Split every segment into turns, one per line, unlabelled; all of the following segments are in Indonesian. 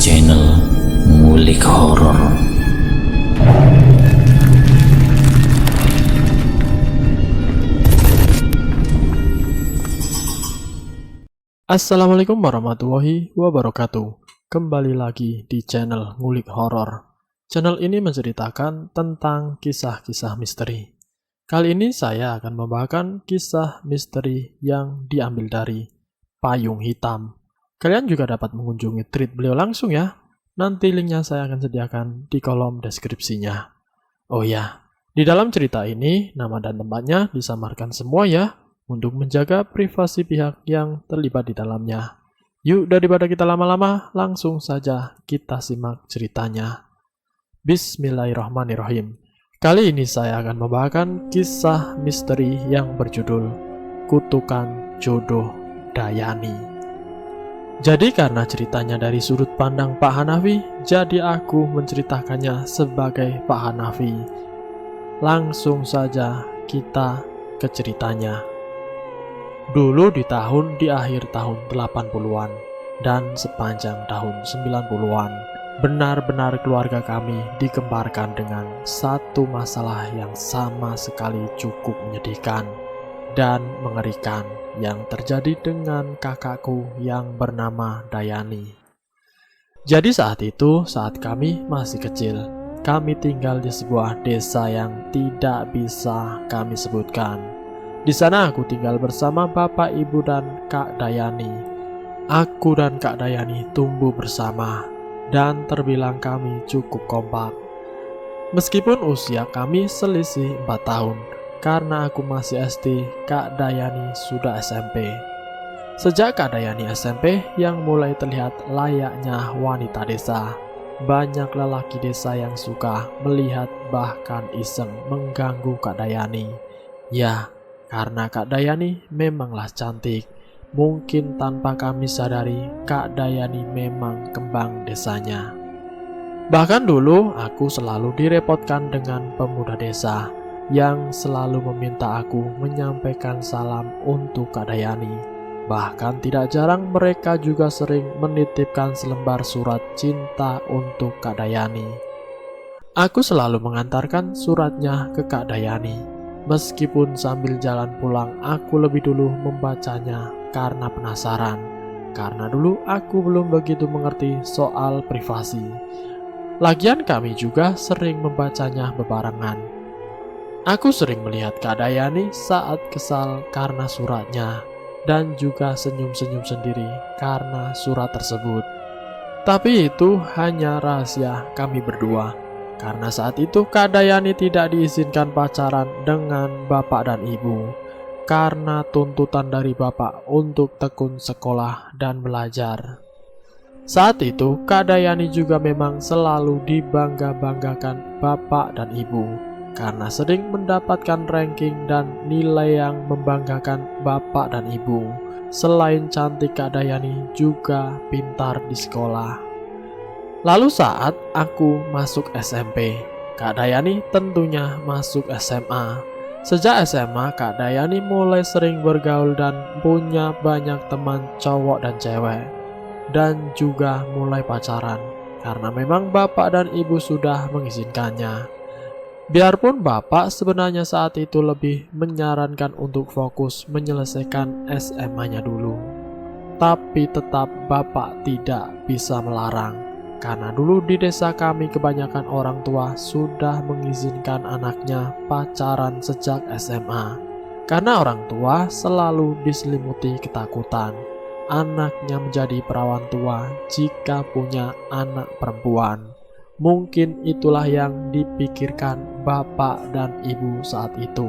channel Ngulik Horor.
Assalamualaikum warahmatullahi wabarakatuh. Kembali lagi di channel Ngulik Horor. Channel ini menceritakan tentang kisah-kisah misteri. Kali ini saya akan membawakan kisah misteri yang diambil dari Payung Hitam. Kalian juga dapat mengunjungi tweet beliau langsung ya. Nanti linknya saya akan sediakan di kolom deskripsinya. Oh ya, di dalam cerita ini nama dan tempatnya disamarkan semua ya, untuk menjaga privasi pihak yang terlibat di dalamnya. Yuk, daripada kita lama-lama, langsung saja kita simak ceritanya. Bismillahirrahmanirrahim. Kali ini saya akan membawakan kisah misteri yang berjudul Kutukan Jodoh Dayani. Jadi karena ceritanya dari sudut pandang Pak Hanafi, jadi aku menceritakannya sebagai Pak Hanafi. Langsung saja kita ke ceritanya. Dulu di akhir tahun 80-an dan sepanjang tahun 90-an, benar-benar keluarga kami digemparkan dengan satu masalah yang sama sekali cukup menyedihkan dan mengerikan yang terjadi dengan kakakku yang bernama Dayani. Jadi saat kami masih kecil, kami tinggal di sebuah desa yang tidak bisa kami sebutkan. Di sana aku tinggal bersama bapak, ibu, dan Kak Dayani. Aku dan Kak Dayani tumbuh bersama dan terbilang kami cukup kompak. Meskipun usia kami selisih 4 tahun, karena aku masih SD, Kak Dayani sudah SMP. Sejak Kak Dayani SMP yang mulai terlihat layaknya wanita desa, banyak lelaki desa yang suka melihat bahkan iseng mengganggu Kak Dayani. Ya, karena Kak Dayani memanglah cantik. Mungkin tanpa kami sadari, Kak Dayani memang kembang desanya. Bahkan dulu aku selalu direpotkan dengan pemuda desa yang selalu meminta aku menyampaikan salam untuk Kak Dayani. Bahkan tidak jarang mereka juga sering menitipkan selembar surat cinta untuk Kak Dayani. Aku selalu mengantarkan suratnya ke Kak Dayani. Meskipun sambil jalan pulang aku lebih dulu membacanya karena penasaran. Karena dulu aku belum begitu mengerti soal privasi. Lagian kami juga sering membacanya bebarengan. Aku sering melihat Kak Dayani saat kesal karena suratnya, dan juga senyum-senyum sendiri karena surat tersebut. Tapi itu hanya rahasia kami berdua. Karena saat itu Kak Dayani tidak diizinkan pacaran dengan bapak dan ibu, karena tuntutan dari bapak untuk tekun sekolah dan belajar. Saat itu Kak Dayani juga memang selalu dibangga-banggakan bapak dan ibu, karena sering mendapatkan ranking dan nilai yang membanggakan bapak dan ibu. Selain cantik, Kak Dayani juga pintar di sekolah. Lalu saat aku masuk SMP, Kak Dayani tentunya masuk SMA. Sejak SMA, Kak Dayani mulai sering bergaul dan punya banyak teman cowok dan cewek. Dan juga mulai pacaran, karena memang bapak dan ibu sudah mengizinkannya. Biarpun bapak sebenarnya saat itu lebih menyarankan untuk fokus menyelesaikan SMA-nya dulu. Tapi tetap bapak tidak bisa melarang. Karena dulu di desa kami kebanyakan orang tua sudah mengizinkan anaknya pacaran sejak SMA. Karena orang tua selalu diselimuti ketakutan anaknya menjadi perawan tua jika punya anak perempuan. Mungkin itulah yang dipikirkan bapak dan ibu saat itu.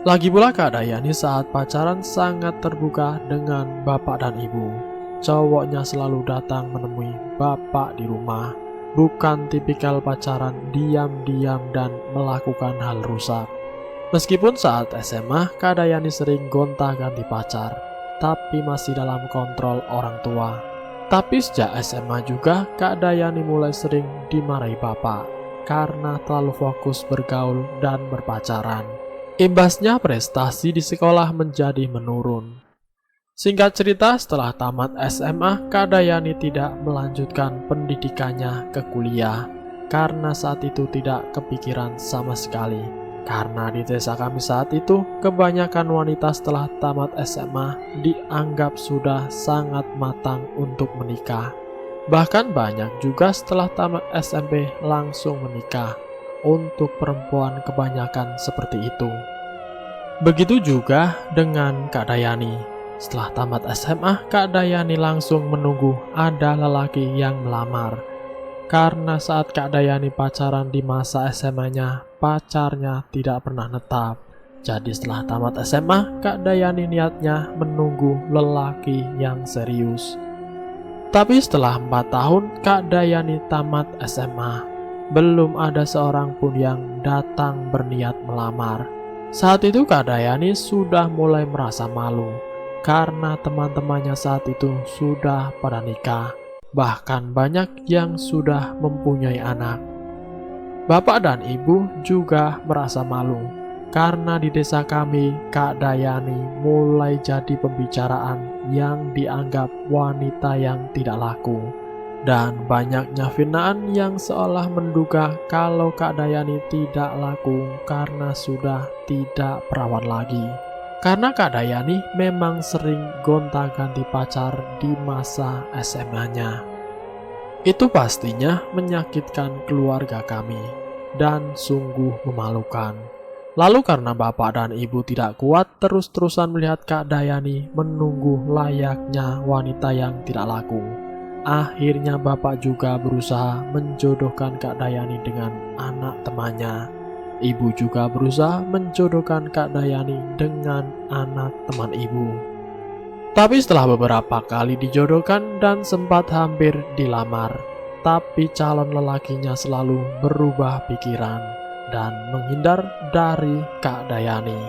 Lagi pula Kak Dayani saat pacaran sangat terbuka dengan bapak dan ibu. Cowoknya selalu datang menemui bapak di rumah, bukan tipikal pacaran diam-diam dan melakukan hal rusak. Meskipun saat SMA, Kak Dayani sering gonta-ganti pacar, tapi masih dalam kontrol orang tua. Tapi sejak SMA juga, Kak Dayani mulai sering dimarahi bapak, karena terlalu fokus bergaul dan berpacaran. Imbasnya prestasi di sekolah menjadi menurun. Singkat cerita, setelah tamat SMA, Kak Dayani tidak melanjutkan pendidikannya ke kuliah karena saat itu tidak kepikiran sama sekali. Karena di desa kami saat itu, kebanyakan wanita setelah tamat SMA dianggap sudah sangat matang untuk menikah. Bahkan banyak juga setelah tamat SMP langsung menikah. Untuk perempuan kebanyakan seperti itu. Begitu juga dengan Kak Dayani. Setelah tamat SMA, Kak Dayani langsung menunggu ada lelaki yang melamar. Karena saat Kak Dayani pacaran di masa SMA-nya, pacarnya tidak pernah netap. Jadi setelah tamat SMA, Kak Dayani niatnya menunggu lelaki yang serius. Tapi setelah 4 tahun, Kak Dayani tamat SMA. Belum ada seorang pun yang datang berniat melamar. Saat itu Kak Dayani sudah mulai merasa malu karena teman-temannya saat itu sudah pada nikah. Bahkan banyak yang sudah mempunyai anak. Bapak dan ibu juga merasa malu karena di desa kami Kak Dayani mulai jadi pembicaraan yang dianggap wanita yang tidak laku. Dan banyaknya fitnaan yang seolah menduga kalau Kak Dayani tidak laku karena sudah tidak perawan lagi. Karena Kak Dayani memang sering gonta-ganti pacar di masa SMA-nya. Itu pastinya menyakitkan keluarga kami dan sungguh memalukan. Lalu karena bapak dan ibu tidak kuat terus-terusan melihat Kak Dayani menunggu layaknya wanita yang tidak laku. Akhirnya bapak juga berusaha menjodohkan Kak Dayani dengan anak temannya. Ibu juga berusaha menjodohkan Kak Dayani dengan anak teman ibu. Tapi setelah beberapa kali dijodohkan dan sempat hampir dilamar, tapi calon lelakinya selalu berubah pikiran dan menghindar dari Kak Dayani.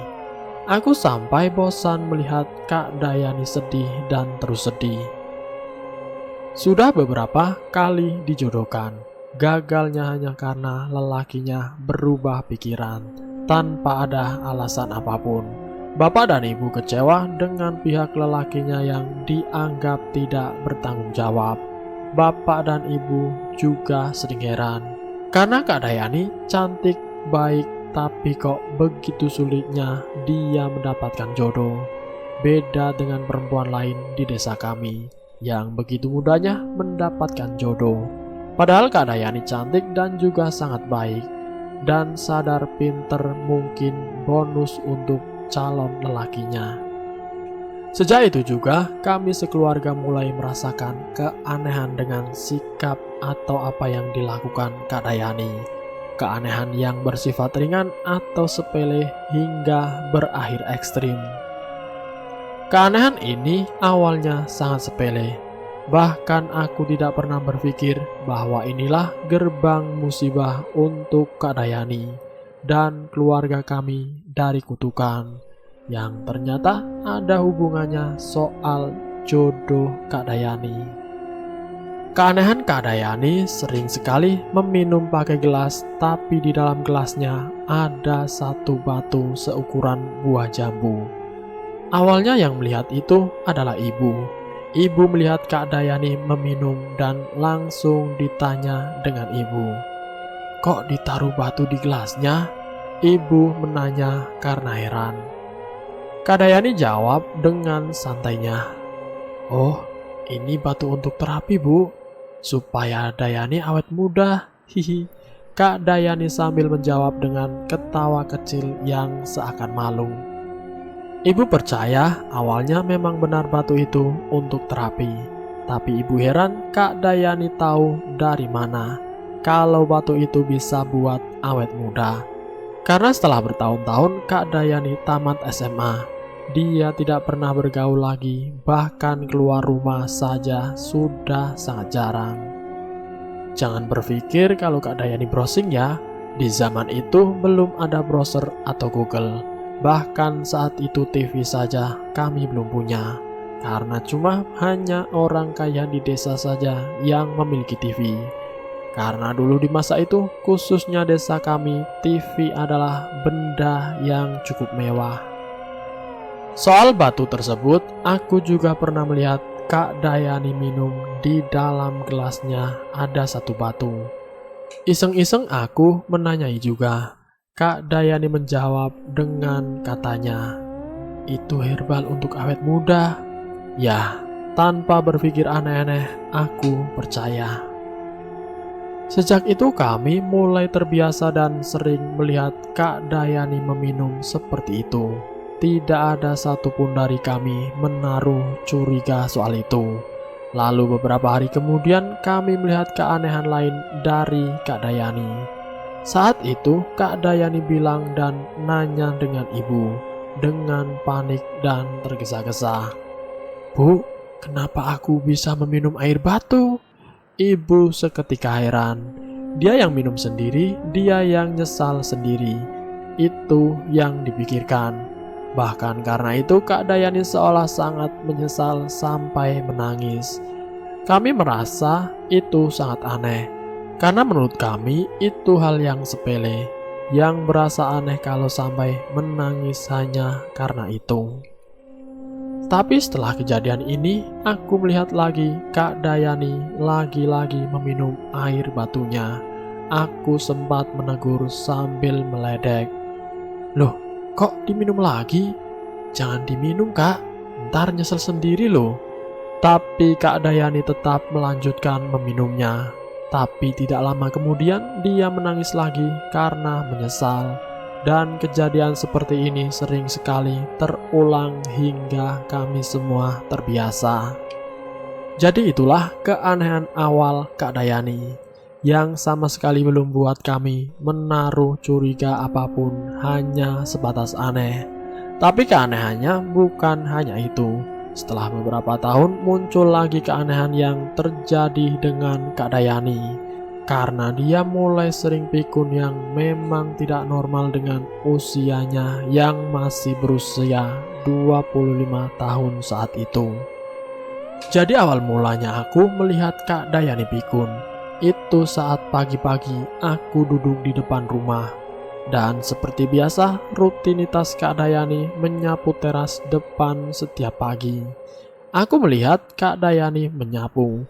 Aku sampai bosan melihat Kak Dayani sedih dan terus sedih. Sudah beberapa kali dijodohkan, gagalnya hanya karena lelakinya berubah pikiran tanpa ada alasan apapun. Bapak dan ibu kecewa dengan pihak lelakinya yang dianggap tidak bertanggung jawab. Bapak dan ibu juga sering heran karena Kak Dayani cantik, baik, tapi kok begitu sulitnya dia mendapatkan jodoh. Beda dengan perempuan lain di desa kami yang begitu mudahnya mendapatkan jodoh. Padahal Kak Dayani cantik dan juga sangat baik, dan sadar pinter mungkin bonus untuk calon lelakinya. Sejak itu juga kami sekeluarga mulai merasakan keanehan dengan sikap atau apa yang dilakukan Kak Dayani. Keanehan yang bersifat ringan atau sepele hingga berakhir ekstrim. Keanehan ini awalnya sangat sepele. Bahkan aku tidak pernah berpikir bahwa inilah gerbang musibah untuk Kak Dayani dan keluarga kami dari kutukan yang ternyata ada hubungannya soal jodoh Kak Dayani. Keanehan Kak Dayani sering sekali meminum pakai gelas, tapi di dalam gelasnya ada satu batu seukuran buah jambu. Awalnya yang melihat itu adalah ibu. Ibu melihat Kak Dayani meminum dan langsung ditanya dengan ibu. Kok ditaruh batu di gelasnya? Ibu menanya karena heran. Kak Dayani jawab dengan santainya. Oh, ini batu untuk terapi, Bu. Supaya Dayani awet muda. Hihi. Kak Dayani sambil menjawab dengan ketawa kecil yang seakan malu. Ibu percaya awalnya memang benar batu itu untuk terapi. Tapi ibu heran Kak Dayani tahu dari mana kalau batu itu bisa buat awet muda. Karena setelah bertahun-tahun Kak Dayani tamat SMA, dia tidak pernah bergaul lagi, bahkan keluar rumah saja sudah sangat jarang. Jangan berpikir kalau Kak Dayani browsing ya, di zaman itu belum ada browser atau Google. Bahkan saat itu TV saja kami belum punya, karena cuma hanya orang kaya di desa saja yang memiliki TV. Karena dulu di masa itu, khususnya desa kami, TV adalah benda yang cukup mewah. Soal batu tersebut, aku juga pernah melihat Kak Dayani minum di dalam gelasnya ada satu batu. Iseng-iseng aku menanyai juga. Kak Dayani menjawab dengan katanya, "Itu herbal untuk awet muda." Ya, tanpa berpikir aneh-aneh, aku percaya. Sejak itu kami mulai terbiasa dan sering melihat Kak Dayani meminum seperti itu. Tidak ada satupun dari kami menaruh curiga soal itu. Lalu beberapa hari kemudian kami melihat keanehan lain dari Kak Dayani. Saat itu Kak Dayani bilang dan nanya dengan ibu dengan panik dan tergesa-gesa, "Bu, kenapa aku bisa meminum air batu?" Ibu seketika heran. Dia yang minum sendiri, dia yang nyesal sendiri. Itu yang dipikirkan. Bahkan karena itu Kak Dayani seolah sangat menyesal sampai menangis. Kami merasa itu sangat aneh. Karena menurut kami itu hal yang sepele. Yang berasa aneh kalau sampai menangis hanya karena itu. Tapi setelah kejadian ini, aku melihat lagi Kak Dayani lagi-lagi meminum air batunya. Aku sempat menegur sambil meledek, "Loh, kok diminum lagi? Jangan diminum, Kak. Ntar nyesel sendiri loh." Tapi Kak Dayani tetap melanjutkan meminumnya. Tapi tidak lama kemudian dia menangis lagi karena menyesal. Dan kejadian seperti ini sering sekali terulang hingga kami semua terbiasa. Jadi itulah keanehan awal Kak Dayani, yang sama sekali belum buat kami menaruh curiga apapun, hanya sebatas aneh. Tapi keanehannya bukan hanya itu. Setelah beberapa tahun muncul lagi keanehan yang terjadi dengan Kak Dayani. Karena dia mulai sering pikun yang memang tidak normal dengan usianya yang masih berusia 25 tahun saat itu. Jadi awal mulanya aku melihat Kak Dayani pikun. Itu saat pagi-pagi aku duduk di depan rumah. Dan seperti biasa rutinitas Kak Dayani menyapu teras depan setiap pagi. Aku melihat Kak Dayani menyapu.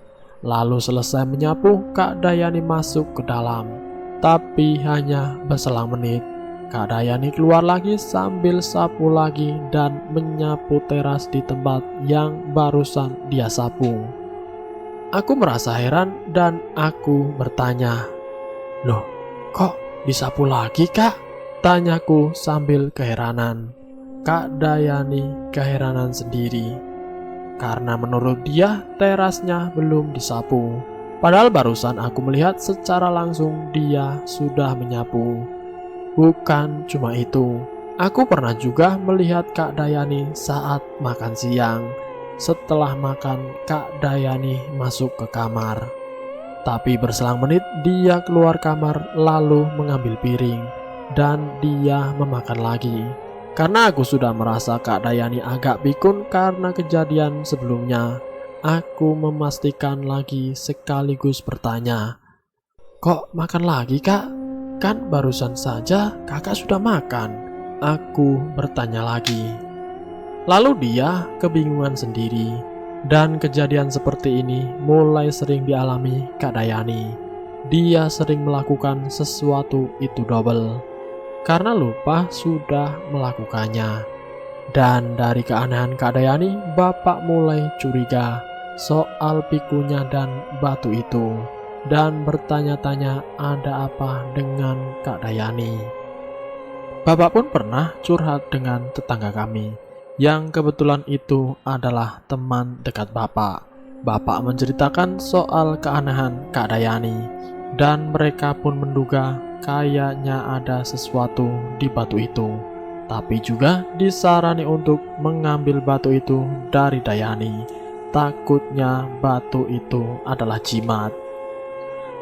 Lalu selesai menyapu, Kak Dayani masuk ke dalam. Tapi hanya berselang menit, Kak Dayani keluar lagi sambil sapu lagi dan menyapu teras di tempat yang barusan dia sapu. Aku merasa heran dan aku bertanya, "Loh, kok disapu lagi, Kak?" Tanyaku sambil keheranan. Kak Dayani keheranan sendiri. Karena menurut dia terasnya belum disapu. Padahal barusan aku melihat secara langsung dia sudah menyapu. Bukan cuma itu, aku pernah juga melihat Kak Dayani saat makan siang. Setelah makan, Kak Dayani masuk ke kamar. Tapi berselang menit dia keluar kamar lalu mengambil piring dan dia memakan lagi. Karena aku sudah merasa Kak Dayani agak pikun karena kejadian sebelumnya, aku memastikan lagi sekaligus bertanya, "Kok makan lagi, Kak? Kan barusan saja kakak sudah makan." Aku bertanya lagi. Lalu dia kebingungan sendiri. Dan kejadian seperti ini mulai sering dialami Kak Dayani. Dia sering melakukan sesuatu itu double. Karena lupa sudah melakukannya. Dan dari keanehan Kak Dayani, Bapak mulai curiga soal pikunya dan batu itu, dan bertanya-tanya ada apa dengan Kak Dayani. Bapak pun pernah curhat dengan tetangga kami, yang kebetulan itu adalah teman dekat Bapak. Bapak menceritakan soal keanehan Kak Dayani, dan mereka pun menduga kayaknya ada sesuatu di batu itu. Tapi juga disarani untuk mengambil batu itu dari Dayani. Takutnya batu itu adalah jimat.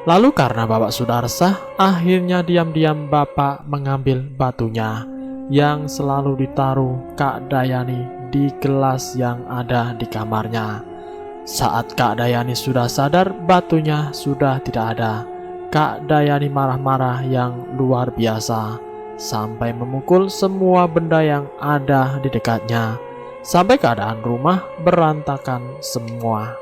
Lalu karena Bapak sudah resah, akhirnya diam-diam Bapak mengambil batunya yang selalu ditaruh Kak Dayani di gelas yang ada di kamarnya. Saat Kak Dayani sudah sadar batunya sudah tidak ada, Kak Dayani marah-marah yang luar biasa, sampai memukul semua benda yang ada di dekatnya. sampai keadaan rumah berantakan semua.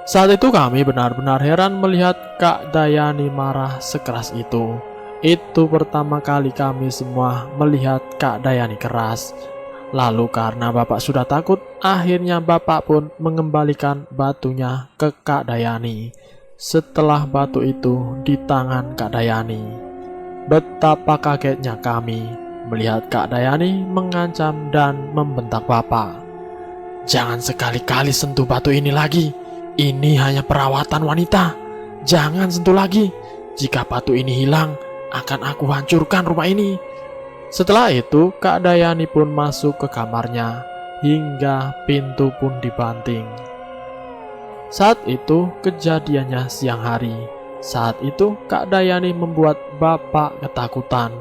Saat itu kami benar-benar heran melihat Kak Dayani marah sekeras itu. Itu pertama kali kami semua melihat Kak Dayani keras. Lalu karena Bapak sudah takut, akhirnya Bapak pun mengembalikan batunya ke Kak Dayani. Setelah batu itu di tangan Kak Dayani, betapa kagetnya kami melihat Kak Dayani mengancam dan membentak Bapak. "Jangan sekali-kali sentuh batu ini lagi. Ini hanya perawatan wanita. Jangan sentuh lagi. Jika batu ini hilang, akan aku hancurkan rumah ini." Setelah itu, Kak Dayani pun masuk ke kamarnya, hingga pintu pun dibanting. Saat itu, kejadiannya siang hari. Saat itu, Kak Dayani membuat Bapak ketakutan,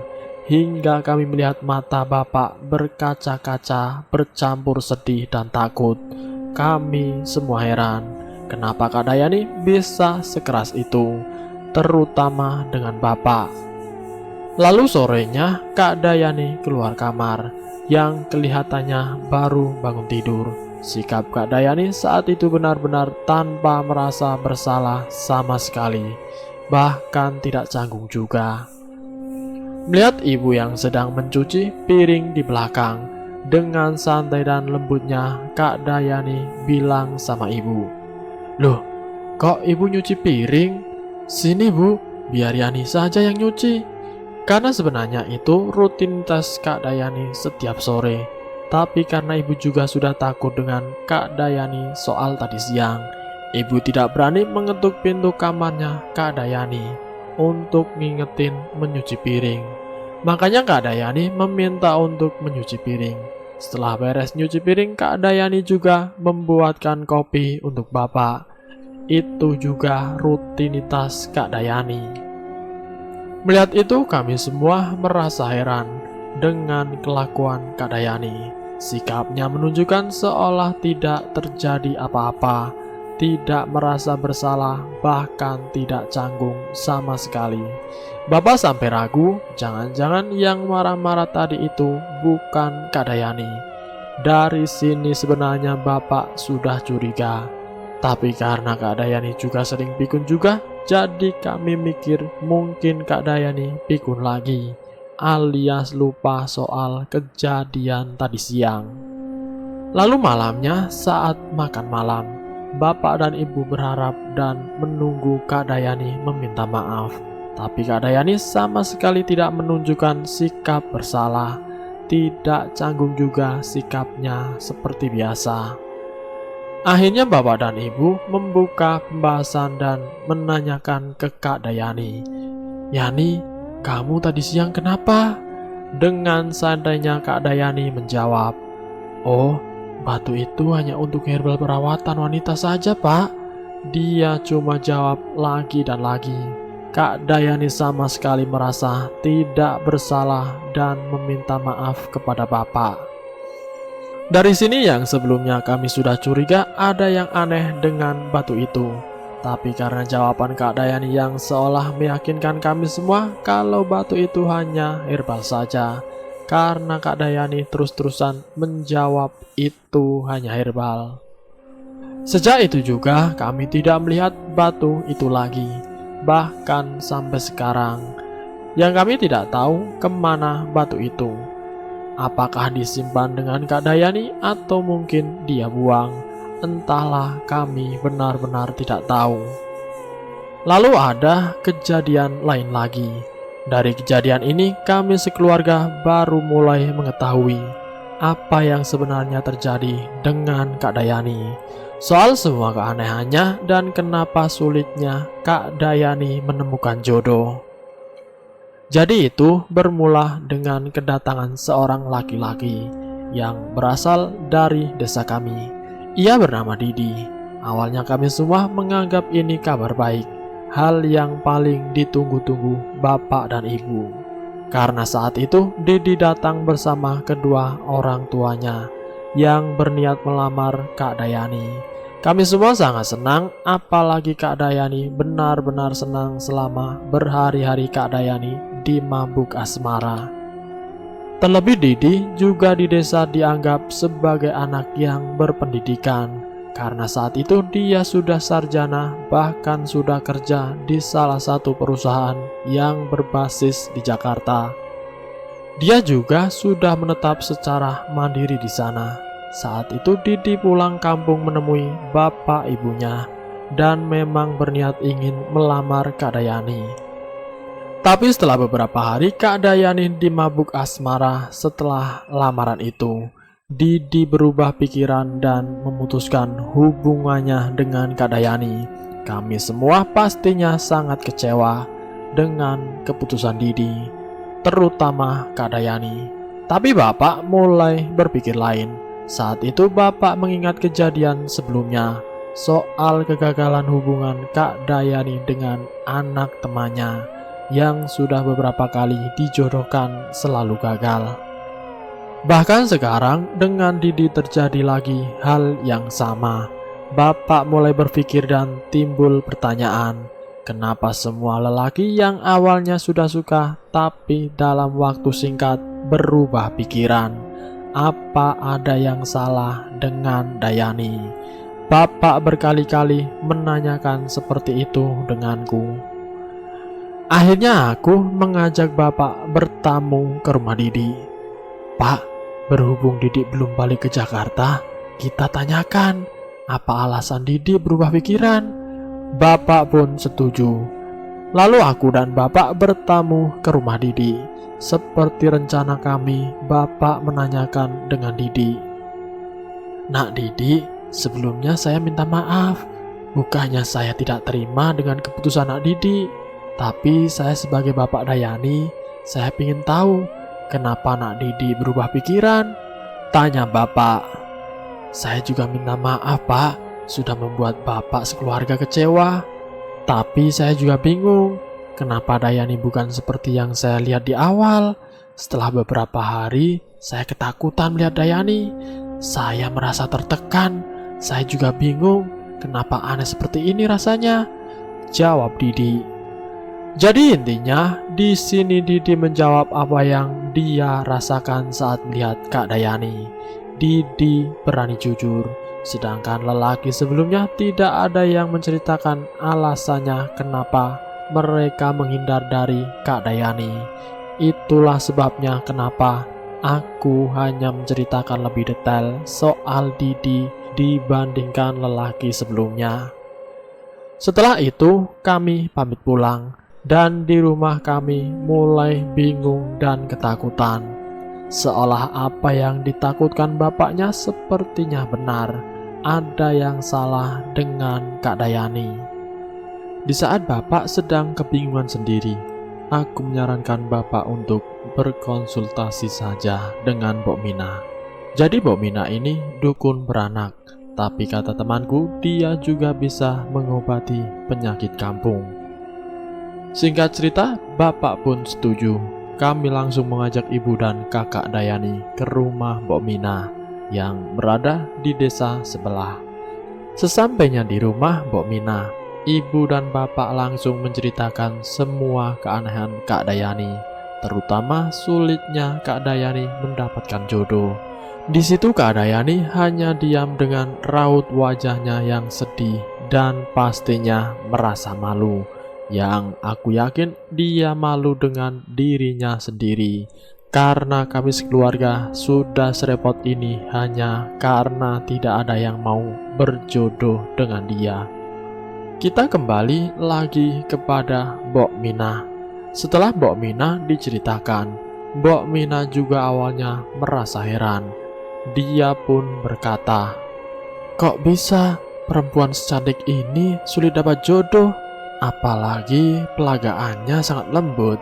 hingga kami melihat mata Bapak berkaca-kaca, bercampur sedih dan takut. Kami semua heran. Kenapa Kak Dayani bisa sekeras itu, terutama dengan Bapak. Lalu sorenya Kak Dayani keluar kamar, yang kelihatannya baru bangun tidur. Sikap Kak Dayani saat itu benar-benar tanpa merasa bersalah sama sekali, bahkan tidak canggung juga. Melihat ibu yang sedang mencuci piring di belakang, dengan santai dan lembutnya Kak Dayani bilang sama ibu, "Loh, kok ibu nyuci piring? Sini bu, biar Yani saja yang nyuci." Karena sebenarnya itu rutinitas Kak Dayani setiap sore. Tapi karena ibu juga sudah takut dengan Kak Dayani soal tadi siang, ibu tidak berani mengetuk pintu kamarnya Kak Dayani untuk ngingetin menyuci piring. Makanya Kak Dayani meminta untuk menyuci piring. Setelah beres nyuci piring, Kak Dayani juga membuatkan kopi untuk Bapak. Itu juga rutinitas Kak Dayani. Melihat itu, kami semua merasa heran dengan kelakuan Kak Dayani. Sikapnya menunjukkan seolah tidak terjadi apa-apa, tidak merasa bersalah, bahkan tidak canggung sama sekali. Bapak sampai ragu, jangan-jangan yang marah-marah tadi itu bukan Kak Dayani. Dari sini sebenarnya Bapak sudah curiga. Tapi karena Kak Dayani juga sering pikun juga, jadi kami mikir mungkin Kak Dayani pikun lagi, alias lupa soal kejadian tadi siang. Lalu malamnya saat makan malam, Bapak dan Ibu berharap dan menunggu Kak Dayani meminta maaf. Tapi Kak Dayani sama sekali tidak menunjukkan sikap bersalah, tidak canggung juga sikapnya seperti biasa. Akhirnya Bapak dan Ibu membuka pembahasan dan menanyakan ke Kak Dayani, "Yani, kamu tadi siang kenapa?" Dengan santainya Kak Dayani menjawab, "Oh, batu itu hanya untuk herbal perawatan wanita saja, Pak." Dia cuma jawab lagi dan lagi. Kak Dayani sama sekali merasa tidak bersalah dan meminta maaf kepada Bapak. Dari sini yang sebelumnya kami sudah curiga ada yang aneh dengan batu itu. Tapi karena jawaban Kak Dayani yang seolah meyakinkan kami semua kalau batu itu hanya herbal saja. Karena Kak Dayani terus-terusan menjawab itu hanya herbal. Sejak itu juga kami tidak melihat batu itu lagi. Bahkan sampai sekarang, yang kami tidak tahu kemana batu itu. Apakah disimpan dengan Kak Dayani atau mungkin dia buang? Entahlah, kami benar-benar tidak tahu. Lalu ada kejadian lain lagi. Dari kejadian ini kami sekeluarga baru mulai mengetahui apa yang sebenarnya terjadi dengan Kak Dayani. Soal semua keanehannya dan kenapa sulitnya Kak Dayani menemukan jodoh. Jadi itu bermula dengan kedatangan seorang laki-laki yang berasal dari desa kami. Ia bernama Didi. Awalnya kami semua menganggap ini kabar baik, hal yang paling ditunggu-tunggu Bapak dan Ibu. Karena saat itu Didi datang bersama kedua orang tuanya yang berniat melamar Kak Dayani. Kami semua sangat senang, apalagi Kak Dayani benar-benar senang selama berhari-hari Kak Dayani di mabuk asmara. Terlebih Didi juga di desa dianggap sebagai anak yang berpendidikan, karena saat itu dia sudah sarjana, bahkan sudah kerja di salah satu perusahaan yang berbasis di Jakarta. Dia juga sudah menetap secara mandiri di sana. Saat itu Didi pulang kampung menemui bapak ibunya dan memang berniat ingin melamar Kak Dayani. Tapi setelah beberapa hari Kak Dayani dimabuk asmara setelah lamaran itu. Didi berubah pikiran dan memutuskan hubungannya dengan Kak Dayani. Kami semua pastinya sangat kecewa dengan keputusan Didi, terutama Kak Dayani. Tapi Bapak mulai berpikir lain. Saat itu Bapak mengingat kejadian sebelumnya soal kegagalan hubungan Kak Dayani dengan anak temannya yang sudah beberapa kali dijodohkan selalu gagal. Bahkan sekarang dengan Didi terjadi lagi hal yang sama. Bapak mulai berpikir dan timbul pertanyaan, kenapa semua lelaki yang awalnya sudah suka tapi dalam waktu singkat berubah pikiran? Apa ada yang salah dengan Dayani? Bapak berkali-kali menanyakan seperti itu denganku. Akhirnya aku mengajak Bapak bertamu ke rumah Didi. Pak, berhubung Didi belum balik ke Jakarta, kita tanyakan apa alasan Didi berubah pikiran. Bapak pun setuju. Lalu aku dan Bapak bertamu ke rumah Didi. Seperti rencana kami, Bapak menanyakan dengan Didi. Nak Didi, sebelumnya saya minta maaf. Bukannya saya tidak terima dengan keputusan Nak Didi, tapi saya sebagai Bapak Dayani, saya ingin tahu kenapa Nak Didi berubah pikiran. Tanya Bapak. Saya juga minta maaf Pak, sudah membuat Bapak sekeluarga kecewa. Tapi saya juga bingung, kenapa Dayani bukan seperti yang saya lihat di awal. Setelah beberapa hari, saya ketakutan melihat Dayani. Saya merasa tertekan. Saya juga bingung, kenapa aneh seperti ini rasanya. Jawab Didi. Jadi intinya, di sini Didi menjawab apa yang dia rasakan saat melihat Kak Dayani. Didi berani jujur, sedangkan lelaki sebelumnya tidak ada yang menceritakan alasannya kenapa mereka menghindar dari Kak Dayani. Itulah sebabnya kenapa aku hanya menceritakan lebih detail soal Didi dibandingkan lelaki sebelumnya. Setelah itu, kami pamit pulang. Dan di rumah kami mulai bingung dan ketakutan. Seolah apa yang ditakutkan bapaknya sepertinya benar. Ada yang salah dengan Kak Dayani. Di saat bapak sedang kebingungan sendiri, aku menyarankan bapak untuk berkonsultasi saja dengan Mbok Mina. Jadi Mbok Mina ini dukun beranak, tapi kata temanku dia juga bisa mengobati penyakit kampung. Singkat cerita, bapak pun setuju. Kami langsung mengajak ibu dan kakak Dayani ke rumah Mbok Mina yang berada di desa sebelah. Sesampainya di rumah Mbok Mina, ibu dan bapak langsung menceritakan semua keanehan Kak Dayani, terutama sulitnya Kak Dayani mendapatkan jodoh. Di situ Kak Dayani hanya diam dengan raut wajahnya yang sedih dan pastinya merasa malu. Yang aku yakin dia malu dengan dirinya sendiri, karena kami sekeluarga sudah serepot ini hanya karena tidak ada yang mau berjodoh dengan dia. Kita kembali lagi kepada Mbok Mina. Setelah Mbok Mina diceritakan, Mbok Mina juga awalnya merasa heran. Dia pun berkata, "Kok bisa perempuan secantik ini sulit dapat jodoh? Apalagi pelagaannya sangat lembut."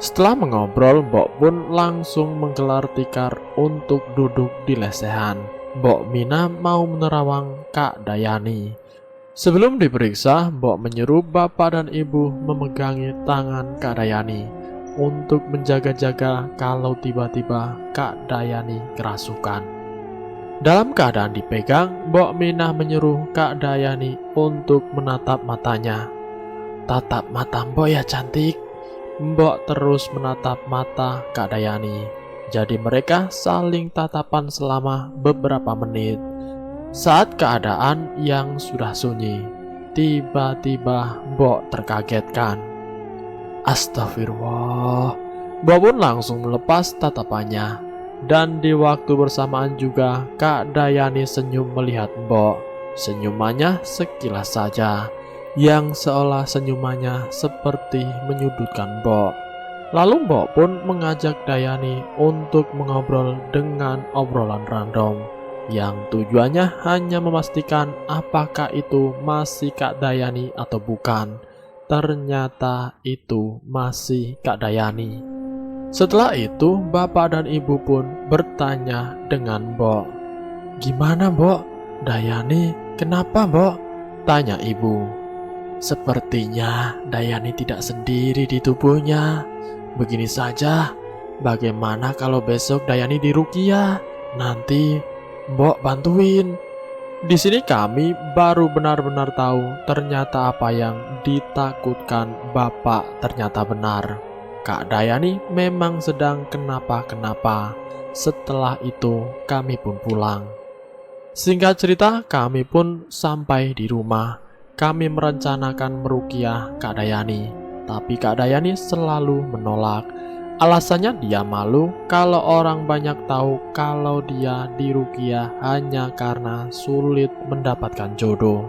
Setelah mengobrol, Mbok pun langsung menggelar tikar untuk duduk di lesehan. Mbok Mina mau menerawang Kak Dayani. Sebelum diperiksa, Mbok menyuruh bapak dan ibu memegangi tangan Kak Dayani untuk menjaga-jaga kalau tiba-tiba Kak Dayani kerasukan. Dalam keadaan dipegang, Mbok Mina menyuruh Kak Dayani untuk menatap matanya. "Tatap mata Mbok ya cantik." Mbok terus menatap mata Kak Dayani. Jadi mereka saling tatapan selama beberapa menit. Saat keadaan yang sudah sunyi, tiba-tiba Mbok terkagetkan. Astagfirullah. Mbok pun langsung melepas tatapannya. Dan di waktu bersamaan juga Kak Dayani senyum melihat Mbok. Senyumannya sekilas saja, yang seolah senyumannya seperti menyudutkan Mbok. Lalu Mbok pun mengajak Dayani untuk mengobrol dengan obrolan random, yang tujuannya hanya memastikan apakah itu masih Kak Dayani atau bukan. Ternyata itu masih Kak Dayani. Setelah itu bapak dan ibu pun bertanya dengan Mbok. "Gimana Mbok? Dayani kenapa Mbok?" tanya ibu. "Sepertinya Dayani tidak sendiri di tubuhnya. Begini saja, bagaimana kalau besok Dayani diruqyah? Nanti Mbok bantuin." Di sini kami baru benar-benar tahu ternyata apa yang ditakutkan bapak ternyata benar. Kak Dayani memang sedang kenapa-kenapa. Setelah itu kami pun pulang. Singkat cerita, kami pun sampai di rumah. Kami merencanakan meruqyah Kak Dayani, tapi Kak Dayani selalu menolak. Alasannya dia malu kalau orang banyak tahu kalau dia diruqyah hanya karena sulit mendapatkan jodoh.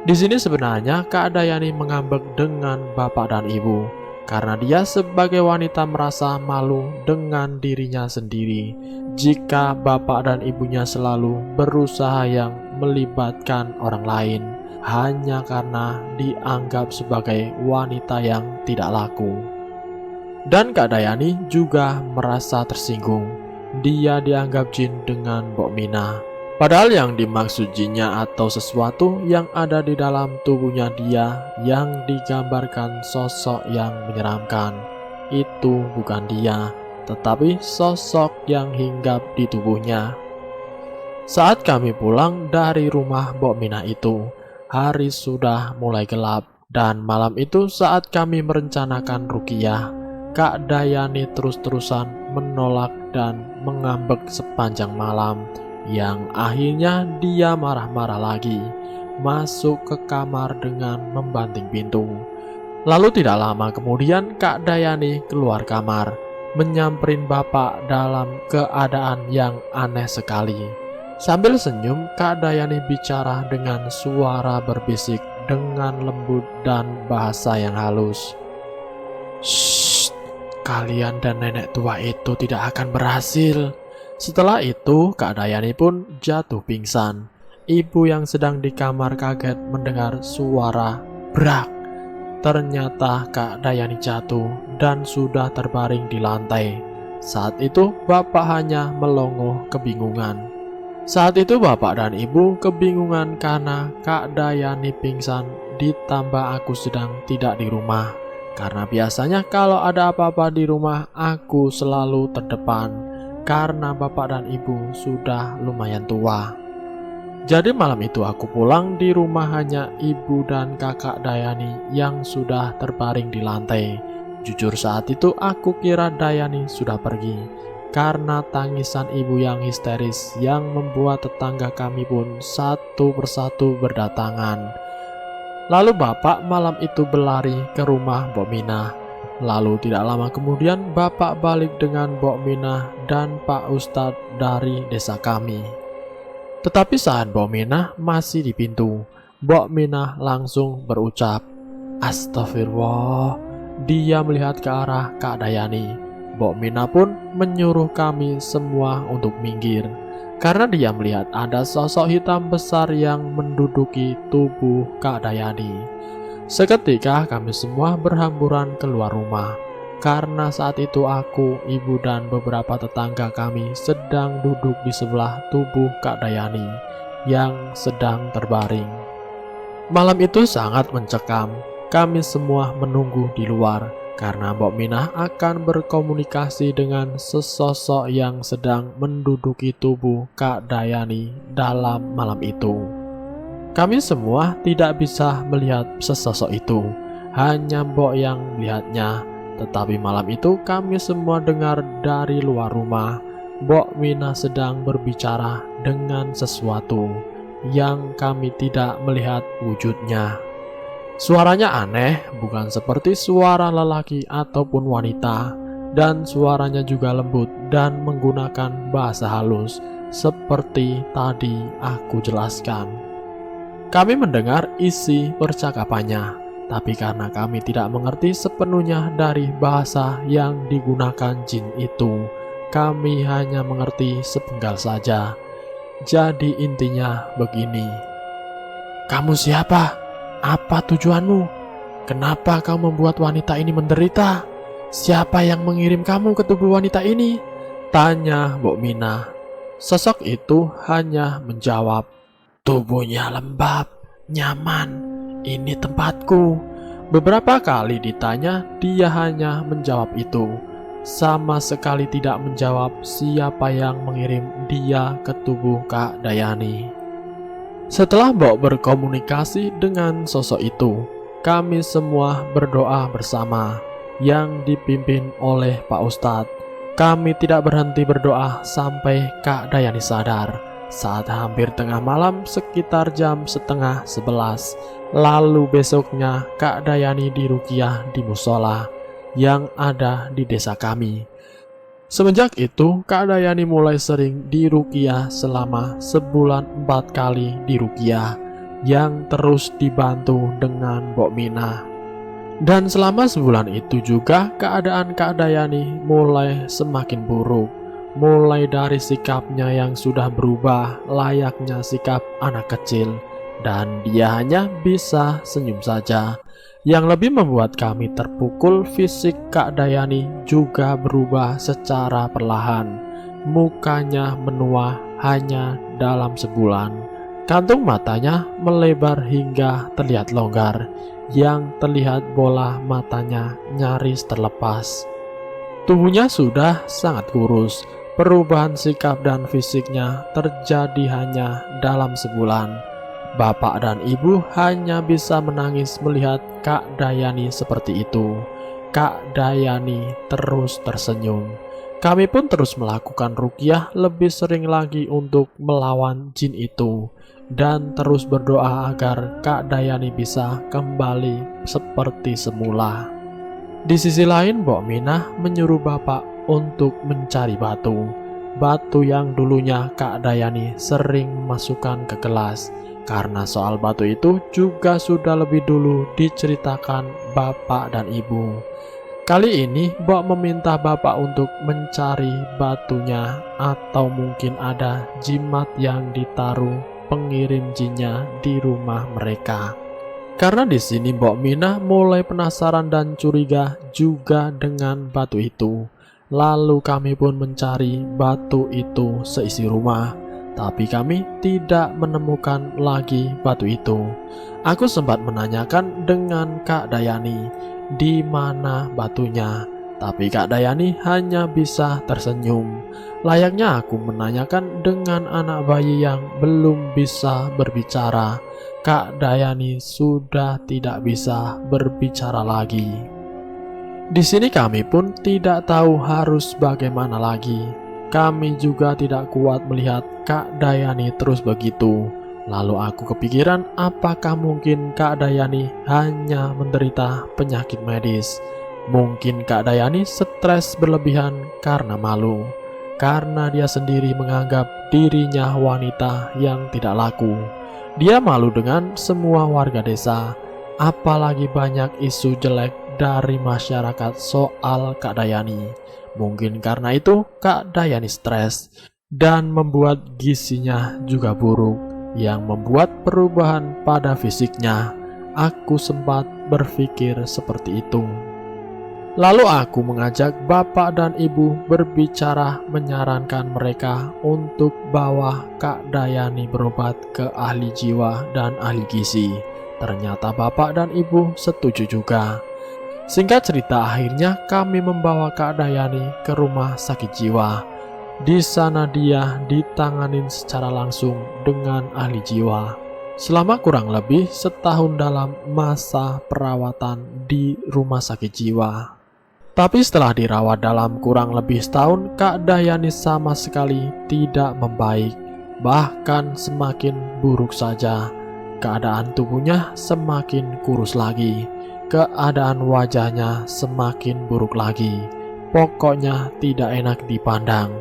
Di sini sebenarnya Kak Dayani mengambek dengan bapak dan ibu, karena dia sebagai wanita merasa malu dengan dirinya sendiri jika bapak dan ibunya selalu berusaha yang melibatkan orang lain hanya karena dianggap sebagai wanita yang tidak laku. Dan Kak Dayani juga merasa tersinggung. Dia dianggap jin dengan Mbok Minah. Padahal yang dimaksud jinnya atau sesuatu yang ada di dalam tubuhnya dia yang digambarkan sosok yang menyeramkan. Itu bukan dia, tetapi sosok yang hinggap di tubuhnya. Saat kami pulang dari rumah Mbok Minah itu, hari sudah mulai gelap. Dan malam itu saat kami merencanakan ruqyah, Kak Dayani terus-terusan menolak dan mengambek sepanjang malam, yang akhirnya dia marah-marah lagi, masuk ke kamar dengan membanting pintu. Lalu tidak lama kemudian Kak Dayani keluar kamar, menyamperin bapak dalam keadaan yang aneh sekali. Sambil senyum, Kak Dayani bicara dengan suara berbisik dengan lembut dan bahasa yang halus. "Shh, kalian dan nenek tua itu tidak akan berhasil." Setelah itu Kak Dayani pun jatuh pingsan. Ibu yang sedang di kamar kaget mendengar suara brak. Ternyata Kak Dayani jatuh dan sudah terbaring di lantai. Saat itu bapak hanya melongo kebingungan. Saat itu bapak dan ibu kebingungan karena Kak Dayani pingsan ditambah aku sedang tidak di rumah. Karena biasanya kalau ada apa-apa di rumah aku selalu terdepan, karena bapak dan ibu sudah lumayan tua. Jadi malam itu aku pulang, di rumah hanya ibu dan kakak Dayani yang sudah terbaring di lantai. Jujur saat itu aku kira Dayani sudah pergi, karena tangisan ibu yang histeris yang membuat tetangga kami pun satu persatu berdatangan. Lalu bapak malam itu berlari ke rumah Mbok Minah. Lalu tidak lama kemudian bapak balik dengan Mbok Minah dan Pak Ustadz dari desa kami. Tetapi saat Mbok Minah masih di pintu, Mbok Minah langsung berucap, "Astagfirullah." Dia melihat ke arah Kak Dayani. Mbok Minah pun menyuruh kami semua untuk minggir, karena dia melihat ada sosok hitam besar yang menduduki tubuh Kak Dayani. Seketika kami semua berhamburan keluar rumah, karena saat itu aku, ibu dan beberapa tetangga kami sedang duduk di sebelah tubuh Kak Dayani yang sedang terbaring. Malam itu sangat mencekam. Kami semua menunggu di luar, karena Mbok Minah akan berkomunikasi dengan sesosok yang sedang menduduki tubuh Kak Dayani dalam malam itu. Kami semua tidak bisa melihat sesosok itu, hanya Mbok yang melihatnya. Tetapi malam itu kami semua dengar dari luar rumah Mbok Mina sedang berbicara dengan sesuatu yang kami tidak melihat wujudnya. Suaranya aneh, bukan seperti suara lelaki ataupun wanita, dan suaranya juga lembut dan menggunakan bahasa halus seperti tadi aku jelaskan. Kami mendengar isi percakapannya, tapi karena kami tidak mengerti sepenuhnya dari bahasa yang digunakan jin itu, kami hanya mengerti sepenggal saja. Jadi intinya begini. Kamu siapa? Apa tujuanmu? Kenapa kau membuat wanita ini menderita? Siapa yang mengirim kamu ke tubuh wanita ini? Tanya Mbok Mina. Sosok itu hanya menjawab, tubuhnya lembab, nyaman, ini tempatku. Beberapa kali ditanya, dia hanya menjawab itu. Sama sekali tidak menjawab siapa yang mengirim dia ke tubuh Kak Dayani. Setelah Mbok berkomunikasi dengan sosok itu, kami semua berdoa bersama yang dipimpin oleh Pak Ustadz. Kami tidak berhenti berdoa sampai Kak Dayani sadar. Saat hampir tengah malam sekitar jam 10:30, lalu besoknya Kak Dayani diruqyah di musola yang ada di desa kami. Semenjak itu Kak Dayani mulai sering diruqyah selama sebulan 4 kali diruqyah, yang terus dibantu dengan Mbok Mina. Dan selama sebulan itu juga keadaan Kak Dayani mulai semakin buruk. Mulai dari sikapnya yang sudah berubah layaknya sikap anak kecil, dan dia hanya bisa senyum saja. Yang lebih membuat kami terpukul, fisik Kak Dayani juga berubah secara perlahan. Mukanya menua hanya dalam sebulan. Kantung matanya melebar hingga terlihat longgar, yang terlihat bola matanya nyaris terlepas. Tubuhnya sudah sangat kurus. Perubahan sikap dan fisiknya terjadi hanya dalam sebulan. Bapak dan ibu hanya bisa menangis melihat Kak Dayani seperti itu. Kak Dayani terus tersenyum. Kami pun terus melakukan ruqyah lebih sering lagi untuk melawan jin itu, dan terus berdoa agar Kak Dayani bisa kembali seperti semula. Di sisi lain, Mbok Mina menyuruh bapak untuk mencari batu. Batu yang dulunya Kak Dayani sering masukkan ke gelas. Karena soal batu itu juga sudah lebih dulu diceritakan bapak dan ibu. Kali ini Mbok meminta bapak untuk mencari batunya, atau mungkin ada jimat yang ditaruh pengirim jinnya di rumah mereka. Karena di sini Mbok Mina mulai penasaran dan curiga juga dengan batu itu. Lalu kami pun mencari batu itu seisi rumah, tapi kami tidak menemukan lagi batu itu. Aku sempat menanyakan dengan Kak Dayani di mana batunya, tapi Kak Dayani hanya bisa tersenyum. Layaknya aku menanyakan dengan anak bayi yang belum bisa berbicara. Kak Dayani sudah tidak bisa berbicara lagi. Di sini kami pun tidak tahu harus bagaimana lagi. Kami juga tidak kuat melihat Kak Dayani terus begitu. Lalu aku kepikiran, apakah mungkin Kak Dayani hanya menderita penyakit medis? Mungkin Kak Dayani stres berlebihan karena malu, karena dia sendiri menganggap dirinya wanita yang tidak laku. Dia malu dengan semua warga desa, apalagi banyak isu jelek dari masyarakat soal Kak Dayani. Mungkin karena itu Kak Dayani stres dan membuat gizinya juga buruk, yang membuat perubahan pada fisiknya. Aku sempat berpikir seperti itu. Lalu aku mengajak bapak dan ibu berbicara, menyarankan mereka untuk bawa Kak Dayani berobat ke ahli jiwa dan ahli gizi. Ternyata bapak dan ibu setuju juga. Singkat cerita, akhirnya kami membawa Kak Dayani ke rumah sakit jiwa. Di sana dia ditanganin secara langsung dengan ahli jiwa. Selama kurang lebih setahun dalam masa perawatan di rumah sakit jiwa. Tapi setelah dirawat dalam kurang lebih setahun, Kak Dayani sama sekali tidak membaik, bahkan semakin buruk saja. Keadaan tubuhnya semakin kurus lagi, keadaan wajahnya semakin buruk lagi. Pokoknya tidak enak dipandang.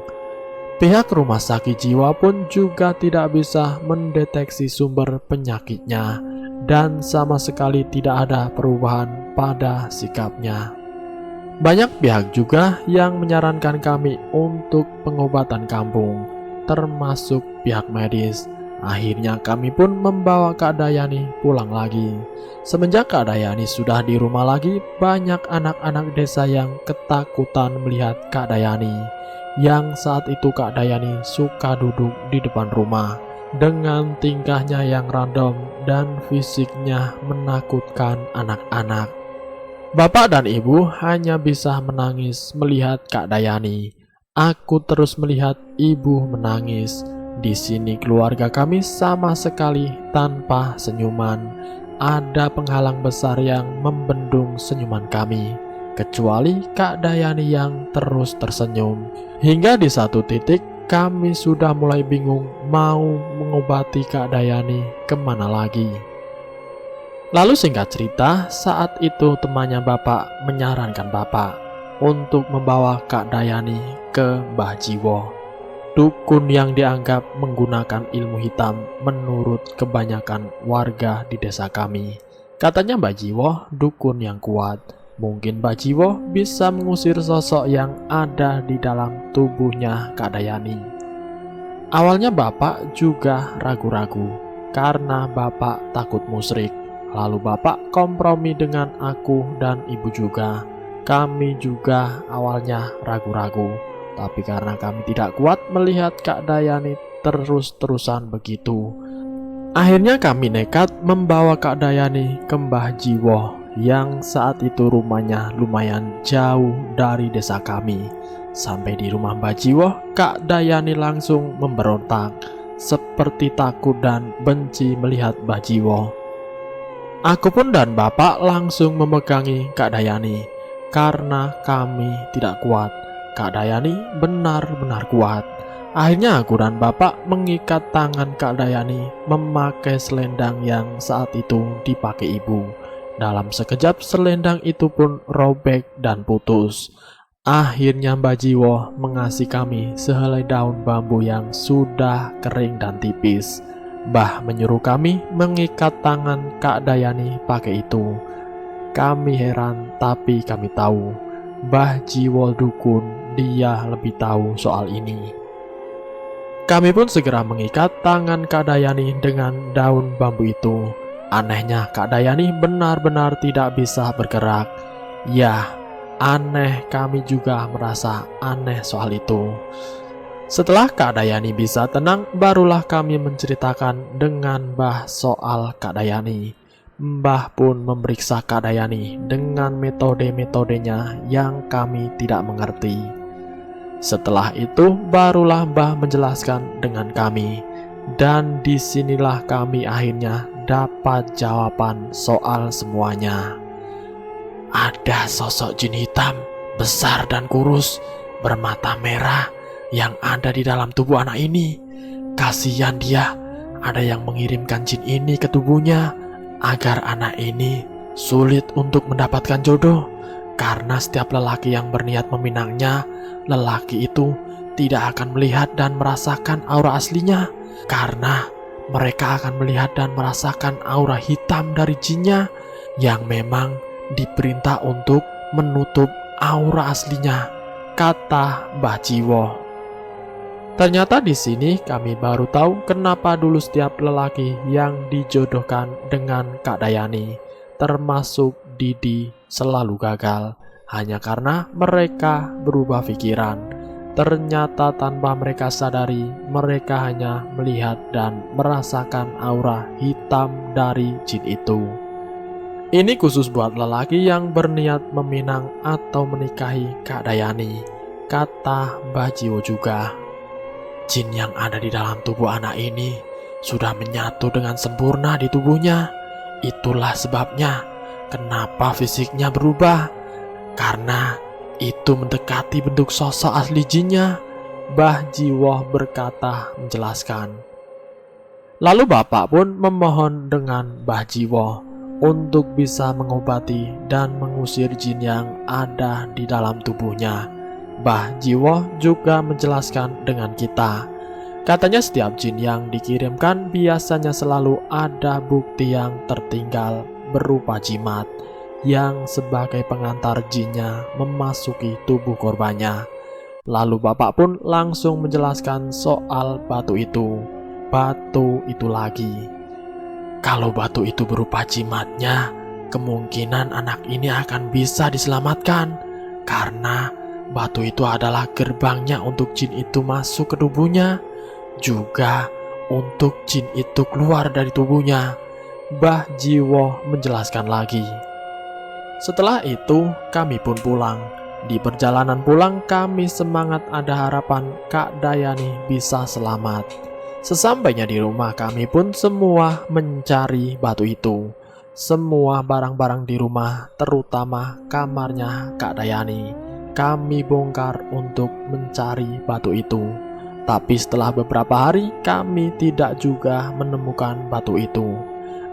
Pihak rumah sakit jiwa pun juga tidak bisa mendeteksi sumber penyakitnya, dan sama sekali tidak ada perubahan pada sikapnya. Banyak pihak juga yang menyarankan kami untuk pengobatan kampung, termasuk pihak medis. Akhirnya kami pun membawa Kak Dayani pulang lagi. Semenjak Kak Dayani sudah di rumah lagi, banyak anak-anak desa yang ketakutan melihat Kak Dayani. Yang saat itu Kak Dayani suka duduk di depan rumah dengan tingkahnya yang random dan fisiknya menakutkan anak-anak. Bapak dan ibu hanya bisa menangis melihat Kak Dayani. Aku terus melihat ibu menangis. Di sini keluarga kami sama sekali tanpa senyuman. Ada penghalang besar yang membendung senyuman kami, kecuali Kak Dayani yang terus tersenyum. Hingga di satu titik kami sudah mulai bingung mau mengobati Kak Dayani kemana lagi. Lalu singkat cerita, saat itu temannya Bapak menyarankan Bapak untuk membawa Kak Dayani ke Mbah Jiwo, dukun yang dianggap menggunakan ilmu hitam menurut kebanyakan warga di desa kami. Katanya Mbah Jiwo dukun yang kuat. Mungkin Mbah Jiwo bisa mengusir sosok yang ada di dalam tubuhnya Kak Dayani. Awalnya Bapak juga ragu-ragu karena Bapak takut musyrik. Lalu Bapak kompromi dengan aku dan ibu juga. Kami juga awalnya ragu-ragu, tapi karena kami tidak kuat melihat Kak Dayani terus-terusan begitu, akhirnya kami nekat membawa Kak Dayani ke Mbah Jiwo yang saat itu rumahnya lumayan jauh dari desa kami. Sampai di rumah Mbah Jiwo, Kak Dayani langsung memberontak, seperti takut dan benci melihat Mbah Jiwo. Aku pun dan Bapak langsung memegangi Kak Dayani karena kami tidak kuat. Kak Dayani benar-benar kuat. Akhirnya aku dan Bapak mengikat tangan Kak Dayani memakai selendang yang saat itu dipakai ibu. Dalam sekejap selendang itu pun robek dan putus. Akhirnya Mbah Jiwo mengasih kami sehelai daun bambu yang sudah kering dan tipis. Mbah menyuruh kami mengikat tangan Kak Dayani pakai itu. Kami heran, tapi kami tahu Mbah Jiwo dukun, dia lebih tahu soal ini. Kami pun segera mengikat tangan Kak Dayani dengan daun bambu itu. Anehnya Kak Dayani benar-benar tidak bisa bergerak. Ya, aneh, kami juga merasa aneh soal itu. Setelah Kak Dayani bisa tenang, barulah kami menceritakan dengan Mbah soal Kak Dayani. Mbah pun memeriksa Kak Dayani dengan metode-metodenya yang kami tidak mengerti. Setelah itu, barulah Mbah menjelaskan dengan kami. Dan disinilah kami akhirnya dapat jawaban soal semuanya. Ada sosok jin hitam, besar dan kurus, bermata merah, yang ada di dalam tubuh anak ini. Kasihan dia, ada yang mengirimkan jin ini ke tubuhnya agar anak ini sulit untuk mendapatkan jodoh. Karena setiap lelaki yang berniat meminangnya, lelaki itu tidak akan melihat dan merasakan aura aslinya, karena mereka akan melihat dan merasakan aura hitam dari jinnya yang memang diperintah untuk menutup aura aslinya, kata Mbah Jiwo. Ternyata di sini kami baru tahu kenapa dulu setiap lelaki yang dijodohkan dengan Kak Dayani, termasuk Didi, selalu gagal hanya karena mereka berubah pikiran. Ternyata tanpa mereka sadari, mereka hanya melihat dan merasakan aura hitam dari jin itu. Ini khusus buat lelaki yang berniat meminang atau menikahi Kak Dayani, kata Mbah Jiwo juga. Jin yang ada di dalam tubuh anak ini sudah menyatu dengan sempurna di tubuhnya. Itulah sebabnya kenapa fisiknya berubah. Karena itu mendekati bentuk sosok asli jinnya, Mbah Jiwo berkata menjelaskan. Lalu bapak pun memohon dengan Mbah Jiwo untuk bisa mengobati dan mengusir jin yang ada di dalam tubuhnya. Mbah Jiwo juga menjelaskan dengan kita. Katanya setiap jin yang dikirimkan biasanya selalu ada bukti yang tertinggal berupa jimat yang sebagai pengantar jinnya memasuki tubuh korbannya. Lalu bapak pun langsung menjelaskan soal batu itu. Batu itu lagi. Kalau batu itu berupa jimatnya, kemungkinan anak ini akan bisa diselamatkan. Karena batu itu adalah gerbangnya untuk jin itu masuk ke tubuhnya. Juga untuk jin itu keluar dari tubuhnya. Mbah Jiwo menjelaskan lagi. Setelah itu kami pun pulang. Di perjalanan pulang kami semangat ada harapan Kak Dayani bisa selamat. Sesampainya di rumah kami pun semua mencari batu itu. Semua barang-barang di rumah, terutama kamarnya Kak Dayani, kami bongkar untuk mencari batu itu. Tapi setelah beberapa hari kami tidak juga menemukan batu itu.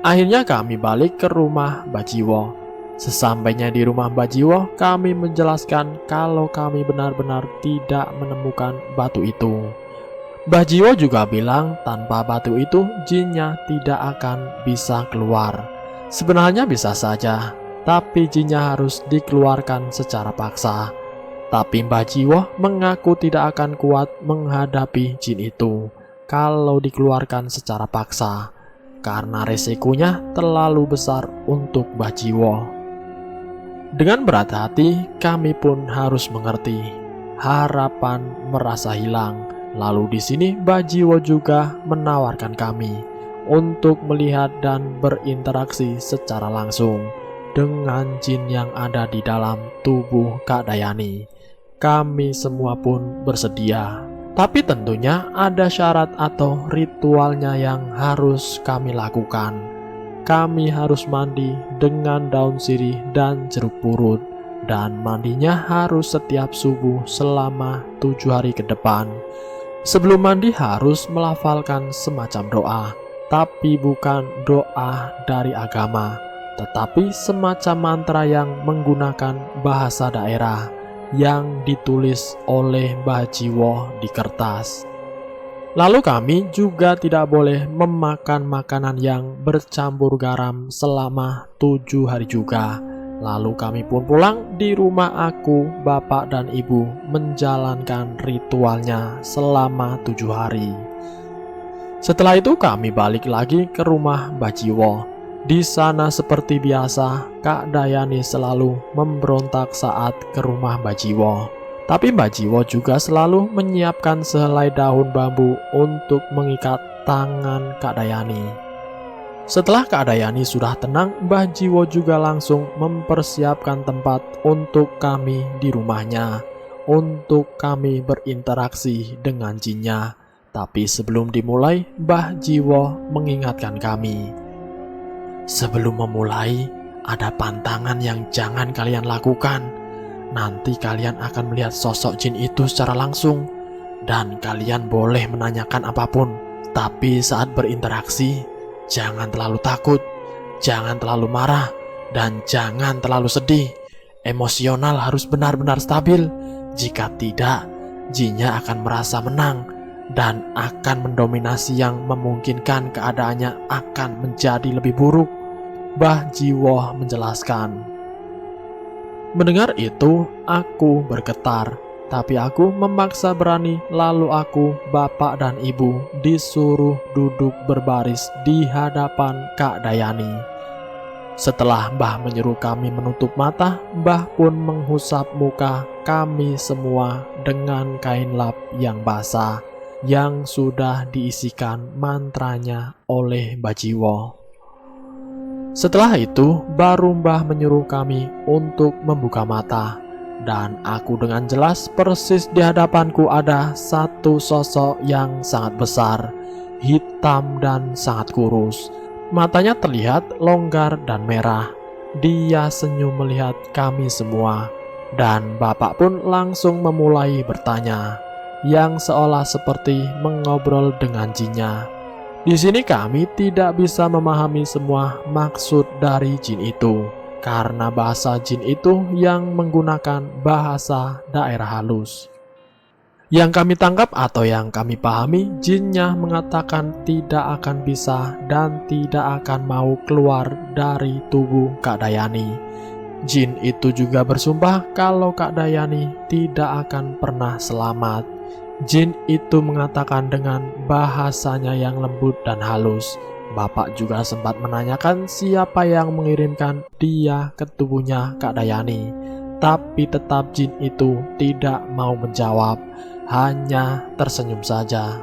Akhirnya kami balik ke rumah Mbah Jiwo. Sesampainya di rumah Mbah Jiwo, kami menjelaskan kalau kami benar-benar tidak menemukan batu itu. Mbah Jiwo juga bilang tanpa batu itu jinnya tidak akan bisa keluar. Sebenarnya bisa saja, tapi jinnya harus dikeluarkan secara paksa. Tapi Mbah Jiwo mengaku tidak akan kuat menghadapi jin itu kalau dikeluarkan secara paksa, karena resikonya terlalu besar untuk Mbah Jiwo. Dengan berat hati, kami pun harus mengerti. Harapan merasa hilang. Lalu di sini Mbah Jiwo juga menawarkan kami untuk melihat dan berinteraksi secara langsung dengan jin yang ada di dalam tubuh Kak Dayani. Kami semua pun bersedia. Tapi tentunya ada syarat atau ritualnya yang harus kami lakukan. Kami harus mandi dengan daun sirih dan jeruk purut, dan mandinya harus setiap subuh selama 7 hari ke depan. Sebelum mandi harus melafalkan semacam doa, tapi bukan doa dari agama, tetapi semacam mantra yang menggunakan bahasa daerah yang ditulis oleh Mbah Jiwo di kertas. Lalu kami juga tidak boleh memakan makanan yang bercampur garam selama 7 hari juga. Lalu kami pun pulang di rumah aku, bapak dan ibu menjalankan ritualnya selama 7 hari. Setelah itu kami balik lagi ke rumah Mbah Jiwo. Di sana seperti biasa, Kak Dayani selalu memberontak saat ke rumah Mbah Jiwo. Tapi Mbah Jiwo juga selalu menyiapkan sehelai daun bambu untuk mengikat tangan Kak Dayani. Setelah Kak Dayani sudah tenang, Mbah Jiwo juga langsung mempersiapkan tempat untuk kami di rumahnya, untuk kami berinteraksi dengan jinnya. Tapi sebelum dimulai, Mbah Jiwo mengingatkan kami. Sebelum memulai, ada pantangan yang jangan kalian lakukan. Nanti kalian akan melihat sosok jin itu secara langsung, dan kalian boleh menanyakan apapun. Tapi saat berinteraksi, jangan terlalu takut, jangan terlalu marah, dan jangan terlalu sedih. Emosional harus benar-benar stabil. Jika tidak, jinnya akan merasa menang dan akan mendominasi yang memungkinkan keadaannya akan menjadi lebih buruk. Mbah Jiwo menjelaskan. Mendengar itu, aku bergetar, tapi aku memaksa berani. Lalu aku, bapak dan ibu disuruh duduk berbaris di hadapan Kak Dayani. Setelah Mbah menyuruh kami menutup mata, Mbah pun menghusap muka kami semua dengan kain lap yang basah yang sudah diisikan mantranya oleh Mbah Jiwo. Setelah itu, baru Mbah menyuruh kami untuk membuka mata, dan aku dengan jelas persis di hadapanku ada satu sosok yang sangat besar, hitam dan sangat kurus. Matanya terlihat longgar dan merah. Dia senyum melihat kami semua. Dan bapak pun langsung memulai bertanya, yang seolah seperti mengobrol dengan jinnya. Di sini kami tidak bisa memahami semua maksud dari jin itu, karena bahasa jin itu yang menggunakan bahasa daerah halus. Yang kami tangkap atau yang kami pahami, jinnya mengatakan tidak akan bisa dan tidak akan mau keluar dari tubuh Kak Dayani. Jin itu juga bersumpah kalau Kak Dayani tidak akan pernah selamat. Jin itu mengatakan dengan bahasanya yang lembut dan halus. Bapak juga sempat menanyakan siapa yang mengirimkan dia ke tubuhnya Kak Dayani. Tapi tetap jin itu tidak mau menjawab, hanya tersenyum saja.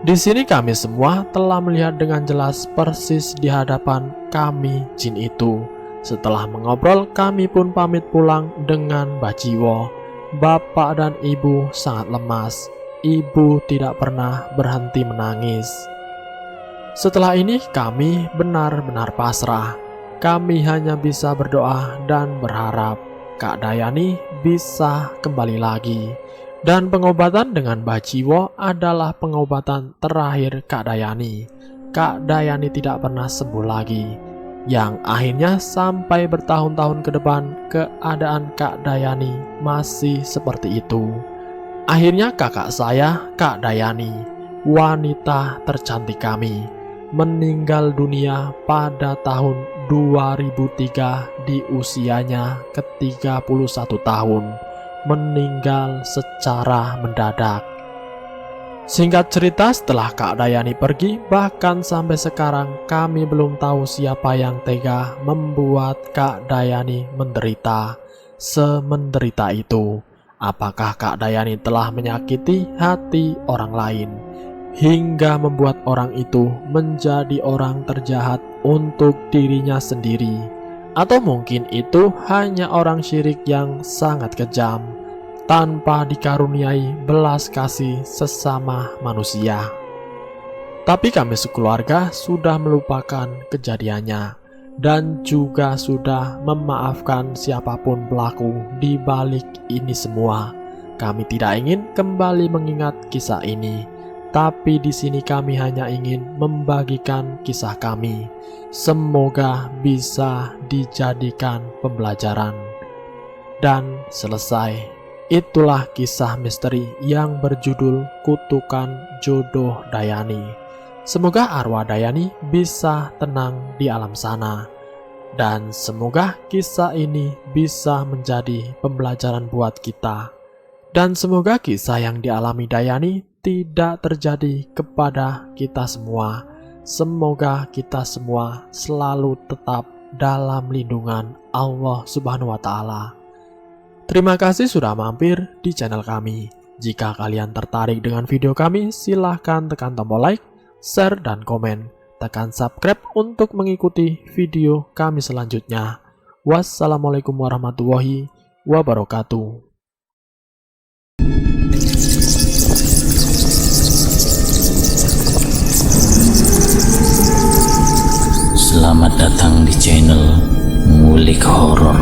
Di sini kami semua telah melihat dengan jelas persis di hadapan kami jin itu. Setelah mengobrol, kami pun pamit pulang dengan Mbah Jiwo. Bapak dan ibu sangat lemas. Ibu tidak pernah berhenti menangis. Setelah ini kami benar-benar pasrah. Kami hanya bisa berdoa dan berharap Kak Dayani bisa kembali lagi. Dan pengobatan dengan Mbah Jiwo adalah pengobatan terakhir Kak Dayani. Kak Dayani tidak pernah sembuh lagi. Yang akhirnya sampai bertahun-tahun ke depan keadaan Kak Dayani masih seperti itu. Akhirnya kakak saya, Kak Dayani, wanita tercantik kami, meninggal dunia pada tahun 2003 di usianya ke-31 tahun, meninggal secara mendadak. Singkat cerita, setelah Kak Dayani pergi, bahkan sampai sekarang kami belum tahu siapa yang tega membuat Kak Dayani menderita semenderita itu. Apakah Kak Dayani telah menyakiti hati orang lain hingga membuat orang itu menjadi orang terjahat untuk dirinya sendiri? Atau mungkin itu hanya orang syirik yang sangat kejam, tanpa dikaruniai belas kasih sesama manusia. Tapi kami sekeluarga sudah melupakan kejadiannya dan juga sudah memaafkan siapapun pelaku di balik ini semua. Kami tidak ingin kembali mengingat kisah ini, tapi di sini kami hanya ingin membagikan kisah kami. Semoga bisa dijadikan pembelajaran. Dan selesai. Itulah kisah misteri yang berjudul Kutukan Jodoh Dayani. Semoga arwah Dayani bisa tenang di alam sana. Dan semoga kisah ini bisa menjadi pembelajaran buat kita. Dan semoga kisah yang dialami Dayani tidak terjadi kepada kita semua. Semoga kita semua selalu tetap dalam lindungan Allah Subhanahu wa Ta'ala. Terima kasih sudah mampir di channel kami. Jika kalian tertarik dengan video kami, silahkan tekan tombol like, share, dan komen. Tekan subscribe untuk mengikuti video kami selanjutnya. Wassalamualaikum warahmatullahi wabarakatuh.
Selamat datang di channel Ngulik Horor.